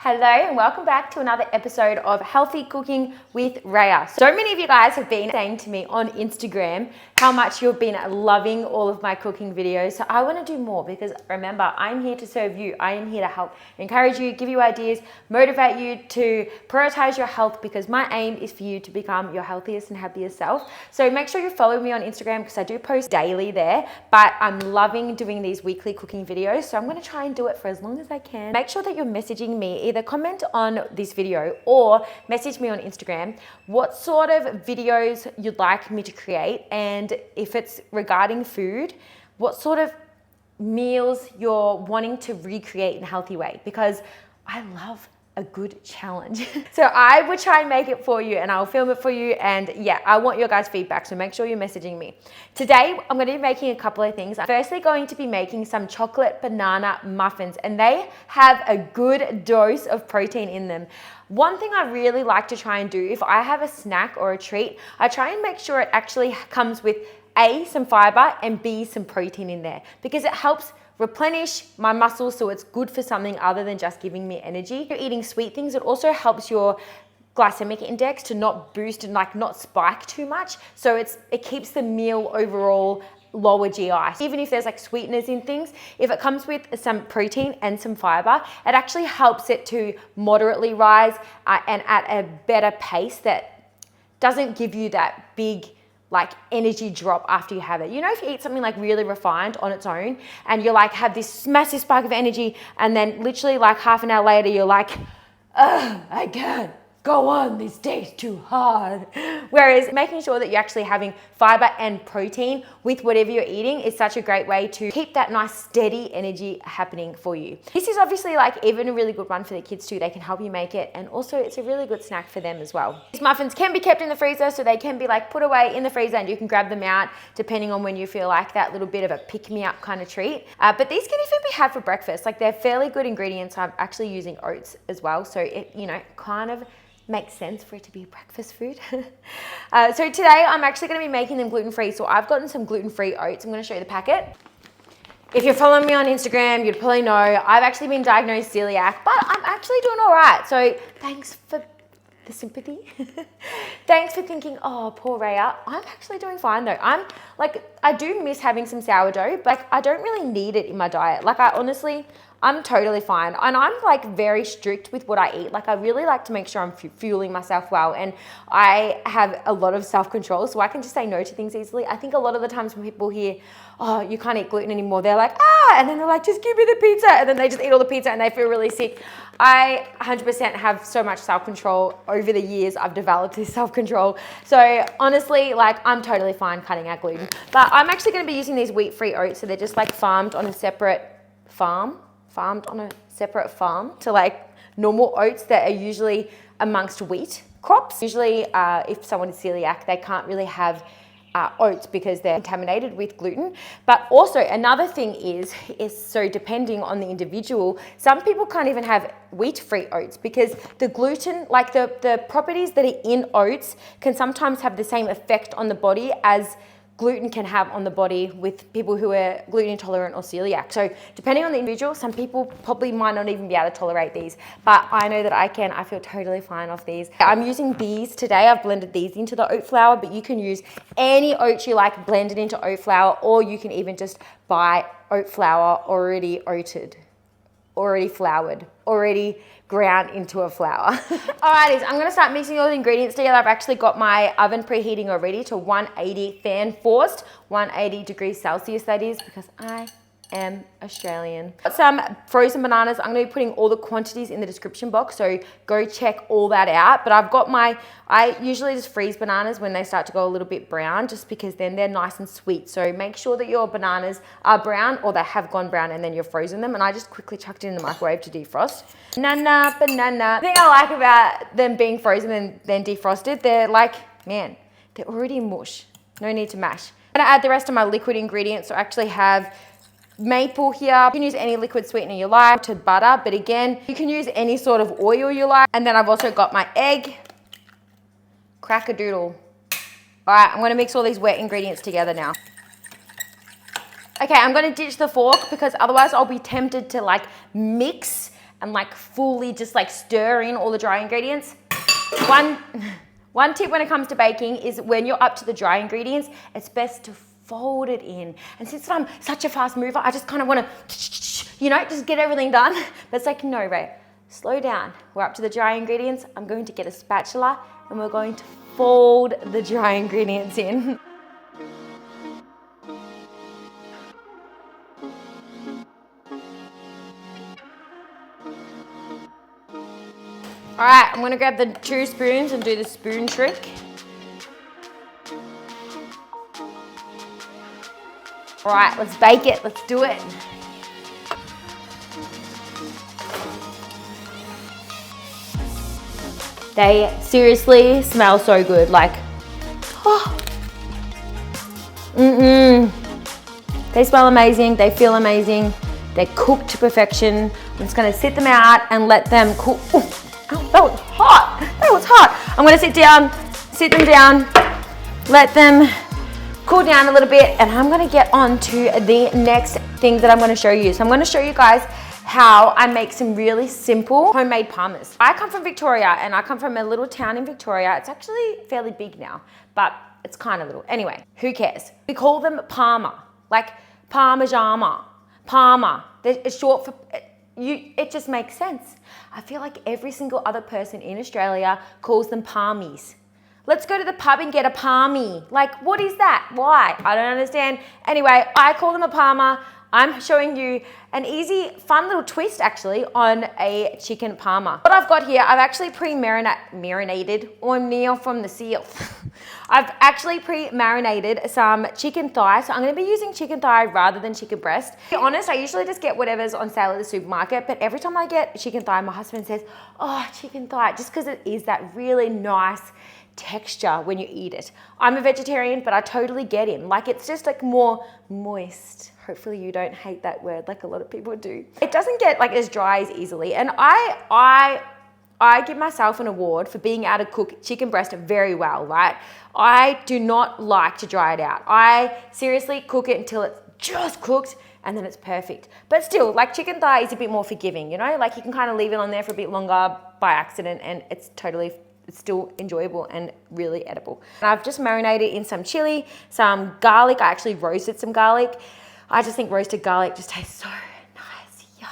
Hello and welcome back to another episode of Healthy Cooking with Raya. So many of you guys have been saying to me on Instagram how much you've been loving all of my cooking videos. So I want to do more because remember, I'm here to serve you. I am here to help encourage you, give you ideas, motivate you to prioritize your health because my aim is for you to become your healthiest and happiest self. So make sure you follow me on Instagram because I do post daily there, but I'm loving doing these weekly cooking videos. So I'm going to try and do it for as long as I can. Make sure that you're messaging me, either comment on this video or message me on Instagram what sort of videos you'd like me to create, and if it's regarding food, what sort of meals you're wanting to recreate in a healthy way, because I love a good challenge. So I would try and make it for you and I'll film it for you, and yeah, I want your guys' feedback, so make sure you're messaging me. Today, I'm going to be making a couple of things. I'm firstly going to be making some chocolate banana muffins, and they have a good dose of protein in them. One thing I really like to try and do, if I have a snack or a treat, I try and make sure it actually comes with A, some fiber, and B, some protein in there, because it helps replenish my muscles, so it's good for something other than just giving me energy. If you're eating sweet things, it also helps your glycemic index to not boost and not spike too much. So it keeps the meal overall lower GI. Even if there's sweeteners in things, if it comes with some protein and some fiber, it actually helps it to moderately rise and at a better pace that doesn't give you that big energy drop after you have it. You know, if you eat something really refined on its own and you have this massive spike of energy, and then literally half an hour later you're like, ugh, I can't go on, this day's too hard. Whereas making sure that you're actually having fiber and protein with whatever you're eating is such a great way to keep that nice steady energy happening for you. This is obviously even a really good one for the kids too. They can help you make it, and also it's a really good snack for them as well. These muffins can be kept in the freezer, so they can be put away in the freezer and you can grab them out depending on when you feel like that little bit of a pick-me-up kind of treat. But these can even be had for breakfast. They're fairly good ingredients. I'm actually using oats as well, so it kind of makes sense for it to be a breakfast food. So today I'm actually going to be making them gluten-free. So I've gotten some gluten-free oats. I'm going to show you the packet. If you're following me on Instagram, you'd probably know I've actually been diagnosed celiac, but I'm actually doing all right. So thanks for the sympathy. Thanks for thinking, oh, poor Raya. I'm actually doing fine though. I do miss having some sourdough, but I don't really need it in my diet. I'm totally fine. And I'm very strict with what I eat. I really like to make sure I'm fueling myself well. And I have a lot of self-control, so I can just say no to things easily. I think a lot of the times when people hear, oh, you can't eat gluten anymore, they're like, ah, and then they're like, just give me the pizza. And then they just eat all the pizza and they feel really sick. I 100% have so much self-control. Over the years, I've developed this self-control. So honestly, I'm totally fine cutting out gluten. But I'm actually gonna be using these wheat-free oats. So they're just farmed on a separate farm to normal oats that are usually amongst wheat crops. Usually if someone is celiac, they can't really have oats because they're contaminated with gluten. But also another thing is so depending on the individual, some people can't even have wheat-free oats because the gluten, the properties that are in oats can sometimes have the same effect on the body as gluten can have on the body with people who are gluten intolerant or celiac. So depending on the individual, some people probably might not even be able to tolerate these, but I know that I can. I feel totally fine off these. I'm using these today. I've blended these into the oat flour, but you can use any oats you like blended into oat flour, or you can even just buy oat flour already oated, already floured, already ground into a flour. Alrighties, I'm gonna start mixing all the ingredients together. I've actually got my oven preheating already to 180 fan forced, 180 degrees Celsius that is, because I am Australian. Got some frozen bananas. I'm gonna be putting all the quantities in the description box, so go check all that out. But I've got I usually just freeze bananas when they start to go a little bit brown, just because then they're nice and sweet. So make sure that your bananas are brown or they have gone brown and then you've frozen them. And I just quickly chucked it in the microwave to defrost. Banana. The thing I like about them being frozen and then defrosted, they're man, they're already mush. No need to mash. I'm gonna add the rest of my liquid ingredients. So I actually have maple here. You can use any liquid sweetener you like, to butter, but again, you can use any sort of oil you like. And then I've also got my egg, crack-a-doodle. All right, I'm gonna mix all these wet ingredients together now. Okay, I'm gonna ditch the fork because otherwise I'll be tempted to mix and like fully just like stir in all the dry ingredients. One tip when it comes to baking is when you're up to the dry ingredients, it's best to fold it in. And since I'm such a fast mover, I just kind of want to, you know, just get everything done. But it's like, no, Ray, slow down. We're up to the dry ingredients. I'm going to get a spatula and we're going to fold the dry ingredients in. All right, I'm gonna grab the 2 spoons and do the spoon trick. All right, let's bake it, let's do it. They seriously smell so good, like, oh. They smell amazing, they feel amazing, they're cooked to perfection. I'm just gonna sit them out and let them cook. Oh, that was hot, that was hot. I'm gonna sit them down, let them cool down a little bit, and I'm gonna get on to the next thing that I'm gonna show you. So I'm gonna show you guys how I make some really simple homemade parmas. I come from Victoria, and I come from a little town in Victoria. It's actually fairly big now, but it's kind of little. Anyway, who cares? We call them Parma, like Parmigiana, Parma. It's short for, it just makes sense. I feel like every single other person in Australia calls them Parmies. Let's go to the pub and get a Parmi. Like, what is that? Why? I don't understand. Anyway, I call them a Parma. I'm showing you an easy, fun little twist actually on a chicken parma. What I've got here, I've actually marinated, I'm near from the seal. I've actually pre-marinated some chicken thigh. So I'm gonna be using chicken thigh rather than chicken breast. To be honest, I usually just get whatever's on sale at the supermarket, but every time I get chicken thigh, my husband says, oh, chicken thigh, just because it is that really nice texture when you eat it. I'm a vegetarian, but I totally get him. Like, it's just like more moist. Hopefully you don't hate that word like a lot of people do. It doesn't get like as dry as easily. And I give myself an award for being able to cook chicken breast very well, right? I do not like to dry it out. I seriously cook it until it's just cooked and then it's perfect. But still, like, chicken thigh is a bit more forgiving, you know? Like, you can kind of leave it on there for a bit longer by accident and it's still enjoyable and really edible. And I've just marinated in some chili, some garlic. I actually roasted some garlic. I just think roasted garlic just tastes so nice, yum.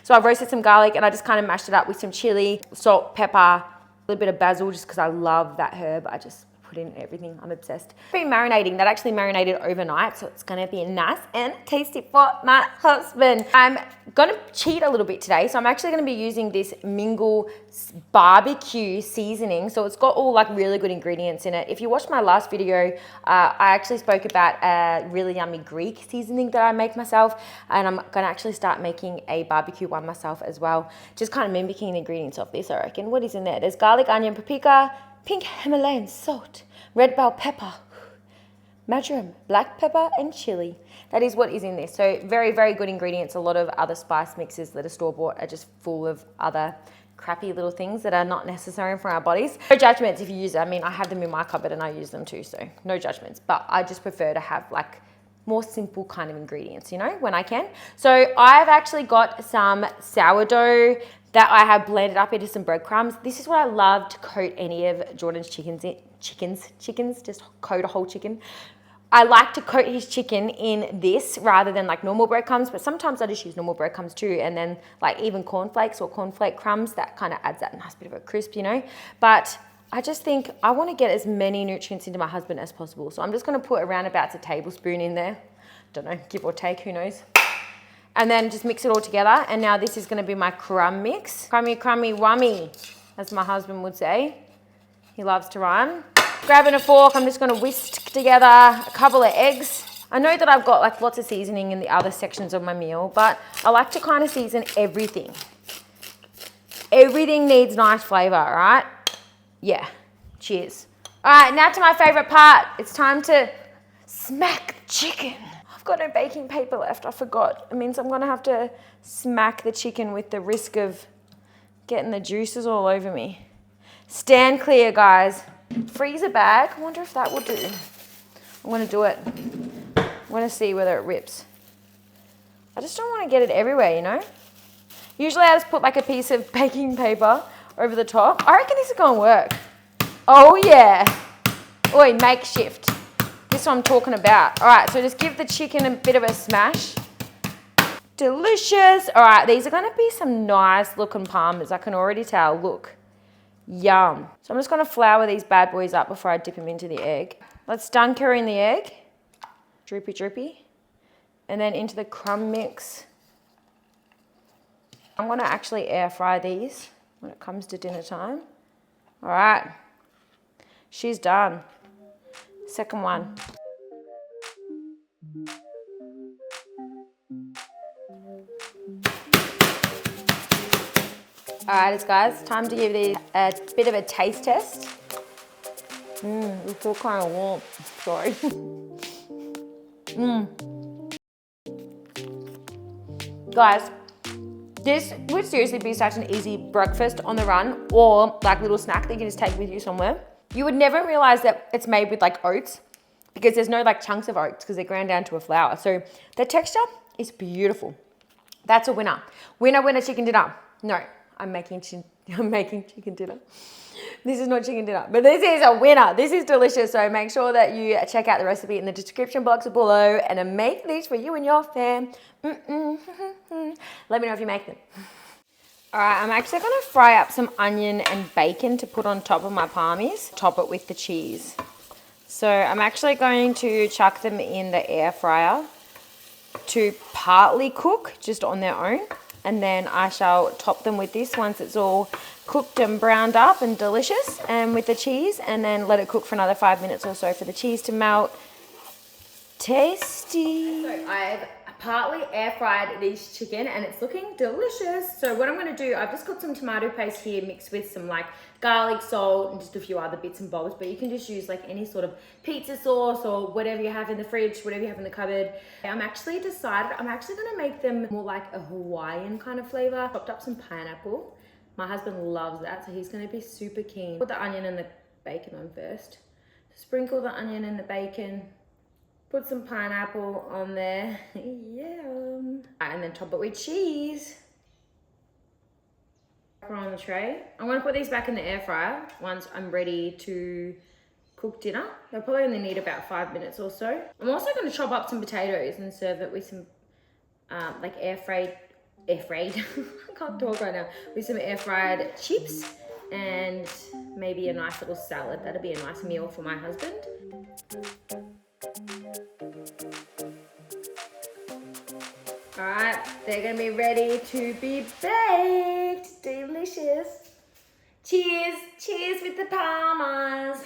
So I roasted some garlic and I just kind of mashed it up with some chili, salt, pepper, a little bit of basil just because I love that herb. I just put in everything, I'm obsessed. I've been marinating, that actually marinated overnight, so it's gonna be nice and tasty for my husband. I'm gonna cheat a little bit today, so I'm actually gonna be using this Mingle BBQ Seasoning. So it's got all like really good ingredients in it. If you watched my last video, I actually spoke about a really yummy Greek seasoning that I make myself, and I'm gonna actually start making a barbecue one myself as well. Just kind of mimicking the ingredients of this, I reckon. What is in there? There's garlic, onion, paprika, pink Himalayan salt, red bell pepper, marjoram, black pepper, and chili. That is what is in this. So very, very good ingredients. A lot of other spice mixes that are store-bought are just full of other crappy little things that are not necessary for our bodies. No judgments if you use it. I mean, I have them in my cupboard and I use them too, so no judgments. But I just prefer to have like more simple kind of ingredients, you know, when I can. So I've actually got some sourdough that I have blended up into some breadcrumbs. This is what I love to coat any of Jordan's chickens, just coat a whole chicken. I like to coat his chicken in this rather than like normal breadcrumbs, but sometimes I just use normal breadcrumbs too, and then like even cornflakes or cornflake crumbs, that kind of adds that nice bit of a crisp, you know. But I just think I want to get as many nutrients into my husband as possible. So I'm just going to put around about a tablespoon in there. Don't know, give or take, who knows. And then just mix it all together. And now this is going to be my crumb mix. Crummy, crummy, wummy, as my husband would say. He loves to rhyme. Grabbing a fork, I'm just going to whisk together a couple of eggs. I know that I've got like lots of seasoning in the other sections of my meal, but I like to kind of season everything. Everything needs nice flavor, all right? Yeah, cheers. All right, now to my favorite part. It's time to smack the chicken. I've got no baking paper left, I forgot. It means I'm gonna have to smack the chicken with the risk of getting the juices all over me. Stand clear, guys. Freezer bag, I wonder if that will do. I'm gonna do it. I'm gonna see whether it rips. I just don't wanna get it everywhere, you know? Usually I just put like a piece of baking paper over the top. I reckon this is gonna work. Oh yeah. Oi, makeshift. This is what I'm talking about. All right, so just give the chicken a bit of a smash. Delicious. All right, these are gonna be some nice looking parmas. I can already tell, look. Yum. So I'm just gonna flour these bad boys up before I dip them into the egg. Let's dunk her in the egg. Droopy, droopy. And then into the crumb mix. I'm gonna actually air fry these when it comes to dinner time. All right, she's done. Second one. All right, guys, time to give these a bit of a taste test. They feel kind of warm. Sorry. Guys, this would seriously be such an easy breakfast on the run or like little snack that you can just take with you somewhere. You would never realize that it's made with like oats because there's no like chunks of oats because they're ground down to a flour. So the texture is beautiful. That's a winner. Winner, winner, chicken dinner. No, I'm making chicken dinner. This is not chicken dinner, but this is a winner. This is delicious. So make sure that you check out the recipe in the description box below and make these for you and your fam. Let me know if you make them. All right, I'm actually gonna fry up some onion and bacon to put on top of my parmies. Top it with the cheese. So I'm actually going to chuck them in the air fryer to partly cook just on their own. And then I shall top them with this once it's all cooked and browned up and delicious and with the cheese, and then let it cook for another 5 minutes or so for the cheese to melt. Tasty. So I've partly air fried this chicken and it's looking delicious. So what I'm going to do, I've just got some tomato paste here mixed with some like garlic, salt, and just a few other bits and bobs, but you can just use like any sort of pizza sauce or whatever you have in the fridge, whatever you have in the cupboard. I'm actually going to make them more like a Hawaiian kind of flavor. Chopped up some pineapple. My husband loves that, so he's going to be super keen. Put the onion and the bacon on first. Sprinkle the onion and the bacon. Put some pineapple on there. Yum. And then top it with cheese. Put on the tray. I'm gonna put these back in the air fryer once I'm ready to cook dinner. They'll probably only need about 5 minutes or so. I'm also gonna chop up some potatoes and serve it with some like air fried, I can't talk right now, with some air fried chips and maybe a nice little salad. That'll be a nice meal for my husband. All right, they're gonna be ready to be baked. Delicious. Cheers, cheers with the Parmas.